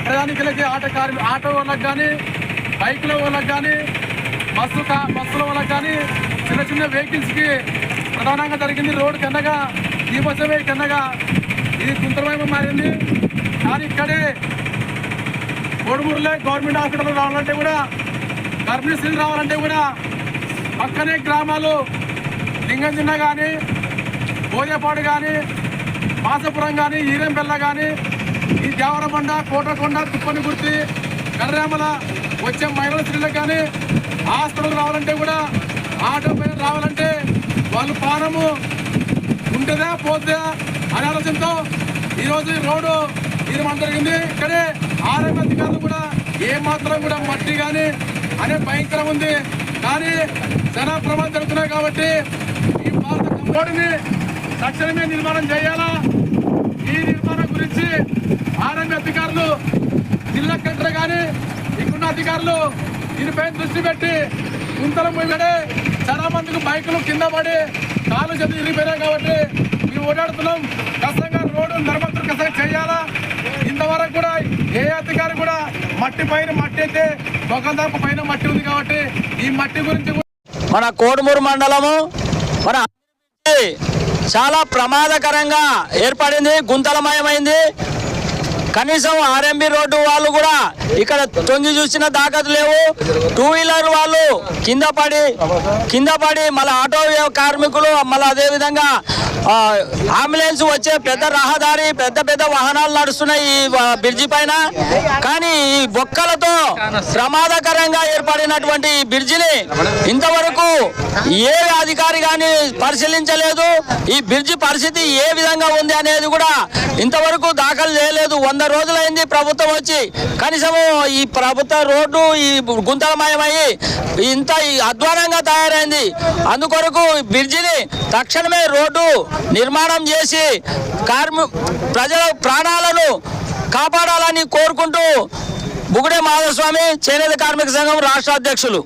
ప్రయాణికులకి auto వాళ్ళకి కానీ బైకుల వాళ్ళకి కానీ బస్సుల వాళ్ళకి కానీ చిన్న వెహికల్స్కి ప్రధానంగా జరిగింది. రోడ్డు కిందగా దీపోత్సవే కిందగా ఇది గుంతరమయంగా మారింది. కానీ ఇక్కడే కోడుమూరులో గవర్నమెంట్ హాస్పిటల్ రావాలంటే కూడా, గర్భిణీ స్త్రీలు రావాలంటే కూడా పక్కనే గ్రామాలు లింగంజిన్న కానీ, బోజేపాడు కానీ, మాసపురం కానీ, ఈరెంపెల్ల కానీ, ఈ దేవరబండ, కోటకొండ, తుప్పనిగుర్తి, కర్రేమల వచ్చే మహిళల స్త్రీలకు కానీ హాస్పిటల్ రావాలంటే కూడా ఆటో పైన రావాలంటే వాళ్ళు ప్రాణము ఉంటుందా పోతుందా అనే ఆలోచనతో ఈరోజు ఈ రోడ్డు నిర్మాణం జరిగింది. ఇక్కడే ఆరోగ్య అధికారులు కూడా ఏమాత్రం కూడా మట్టి కానీ అనే భయంకరం ఉంది. కానీ జన ప్రమాదం జరుగుతున్నాయి కాబట్టి ఈ భారత రోడ్డుని తక్షణమే నిర్మాణం చేయాలా. ఈ నిర్మాణం గురించి ఆరోగ్య అధికారులు, జిల్లా కలెక్టర్ కానీ ఇక్కడున్న అధికారులు దీనిపై దృష్టి పెట్టి గుంతలు పోయి చాలా మందికి బైకులు కింద పడి కాలు చేతులు ఇరిగిపోయినాయి కాబట్టి మేము ఓడాడుతున్నాం. ఖచ్చితంగా రోడ్డు మరమ్మతులు ఖచ్చితంగా చేయాలా. ఇంతవరకు కూడా ఏ అధికారి కూడా మట్టి అయితే ఒకదాపు పైన మట్టి ఉంది కాబట్టి ఈ మట్టి గురించి మన కోడుమూరు మండలము మన చాలా ప్రమాదకరంగా ఏర్పడింది, గుంతలమయమైంది. కనీసం ఆర్ఎంబి రోడ్డు వాళ్ళు కూడా ఇక్కడ తొంగి చూసిన దాఖలు లేవు. 2 వీలర్ వాళ్ళు కింద పడి మళ్ళీ ఆటో కార్మికులు మళ్ళీ అదేవిధంగా అంబులెన్స్ వచ్చే పెద్ద రహదారి, పెద్ద వాహనాలు నడుస్తున్నాయి ఈ బ్రిడ్జి పైన. కానీ ఈ బొక్కలతో ప్రమాదకరంగా ఏర్పడినటువంటి ఈ బ్రిడ్జిని ఇంతవరకు ఏ అధికారి కానీ పరిశీలించలేదు. ఈ బ్రిడ్జి పరిస్థితి ఏ విధంగా ఉంది అనేది కూడా ఇంతవరకు దాఖలు చేయలేదు. 100 రోజులైంది ప్రభుత్వం వచ్చి. కనీసము ఈ ప్రభుత్వ రోడ్డు ఈ గుంతలమయమయ్యి ఇంత అధ్వానంగా తయారైంది. అందుకొరకు బ్రిడ్జిని తక్షణమే రోడ్డు నిర్మాణం చేసి ప్రజల ప్రాణాలను కాపాడాలని కోరుకుంటూ బుగుడే మాధవస్వామి, చేనేత కార్మిక సంఘం రాష్ట్ర అధ్యక్షులు.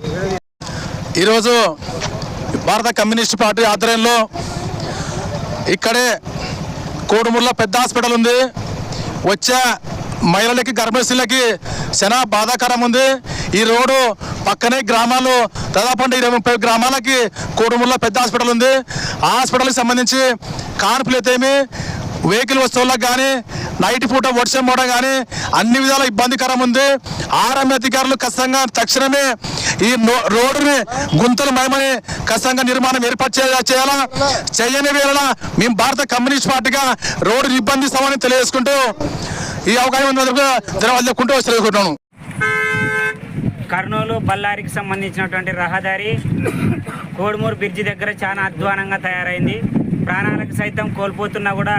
ఈరోజు భారత కమ్యూనిస్ట్ పార్టీ ఆధ్వర్యంలో ఇక్కడే కోడుమూరులో పెద్ద హాస్పిటల్ ఉంది. వచ్చే మహిళలకి, గర్భిణీలకి చాలా బాధాకరం ఉంది. ఈ రోడ్డు పక్కనే గ్రామాలు దాదాపు 20-30 గ్రామాలకి కోడుమూరులో పెద్ద హాస్పిటల్ ఉంది. ఆ హాస్పిటల్కి సంబంధించి కాన్పులు అయితేమి, వెహికల్ వస్తువులకు కానీ, నైట్ పూట వర్షం పోవడం కానీ అన్ని విధాల ఇబ్బందికరం ఉంది. ఆర్ఎంఏ అధికారులు ఖచ్చితంగా తక్షణమే ఈ రోడ్డుని గుంతలు మయమని ఖచ్చితంగా నిర్మాణం ఏర్పాటు చేయాలా. చేయని వేళ మేము భారత కమ్యూనిస్ట్ పార్టీగా రోడ్డు నిర్బంధిస్తామని తెలియజేసుకుంటూ ఈ అవకాశం ధన్యవాదాలు తెలియజేసుకుంటున్నాను. కర్నూలు బళ్ళారికి సంబంధించినటువంటి రహదారి కోడుమూరు బ్రిడ్జి దగ్గర చాలా అధ్వానంగా తయారైంది. ప్రాణాలకు సైతం కోల్పోతున్నా కూడా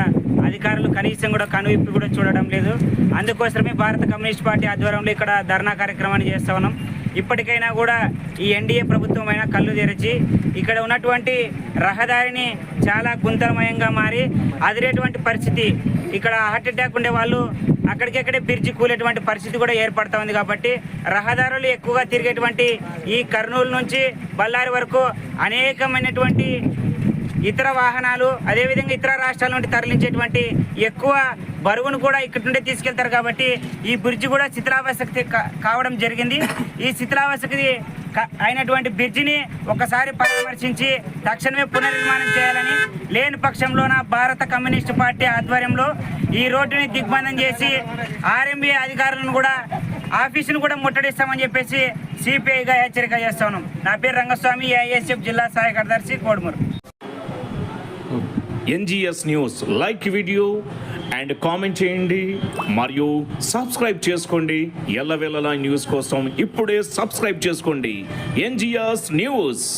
అధికారులు కనీసం కూడా కనువిప్పి కూడా చూడడం లేదు. అందుకోసమే భారత కమ్యూనిస్ట్ పార్టీ ఆధ్వర్యంలో ఇక్కడ ధర్నా కార్యక్రమాన్ని చేస్తూ ఉన్నాం. ఇప్పటికైనా కూడా ఈ ఎన్డీఏ ప్రభుత్వం అయినా కళ్ళు తెరిచి ఇక్కడ ఉన్నటువంటి రహదారిని చాలా గుంతలమయంగా మారి అదిరేటువంటి పరిస్థితి, ఇక్కడ హార్ట్ అటాక్ ఉండే వాళ్ళు అక్కడికక్కడే బ్రిడ్జి కూలేటువంటి పరిస్థితి కూడా ఏర్పడుతూ ఉంది. కాబట్టి రహదారులు ఎక్కువగా తిరిగేటువంటి ఈ కర్నూలు నుంచి బళ్ళారి వరకు అనేకమైనటువంటి ఇతర వాహనాలు, అదేవిధంగా ఇతర రాష్ట్రాల నుండి తరలించేటువంటి ఎక్కువ బరువును కూడా ఇక్కడ నుండి తీసుకెళ్తారు. కాబట్టి ఈ బ్రిడ్జి కూడా శిథిలావస్థకి కావడం జరిగింది. ఈ శిథిలావస్థకి అయినటువంటి బ్రిడ్జిని ఒకసారి పరామర్శించి తక్షణమే పునర్నిర్మాణం చేయాలని, లేని పక్షంలోన భారత కమ్యూనిస్ట్ పార్టీ ఆధ్వర్యంలో ఈ రోడ్డుని దిగ్బంధం చేసి ఆర్ఎంబీ అధికారులను కూడా ఆఫీసును కూడా ముట్టడిస్తామని చెప్పేసి సిపిఐగా హెచ్చరిక చేస్తా ఉన్నాం. నా పేరు రంగస్వామి, ఏఐఎస్ఎఫ్ జిల్లా సహాయ కార్యదర్శి, Kodumuru. NGS news like video and comment చేయండి మరియు సబ్స్క్రైబ్ చేసుకోండి. ఎల్లవేళలా న్యూస్ కోసం ఇప్పుడే సబ్స్క్రైబ్ చేసుకోండి. NGS news.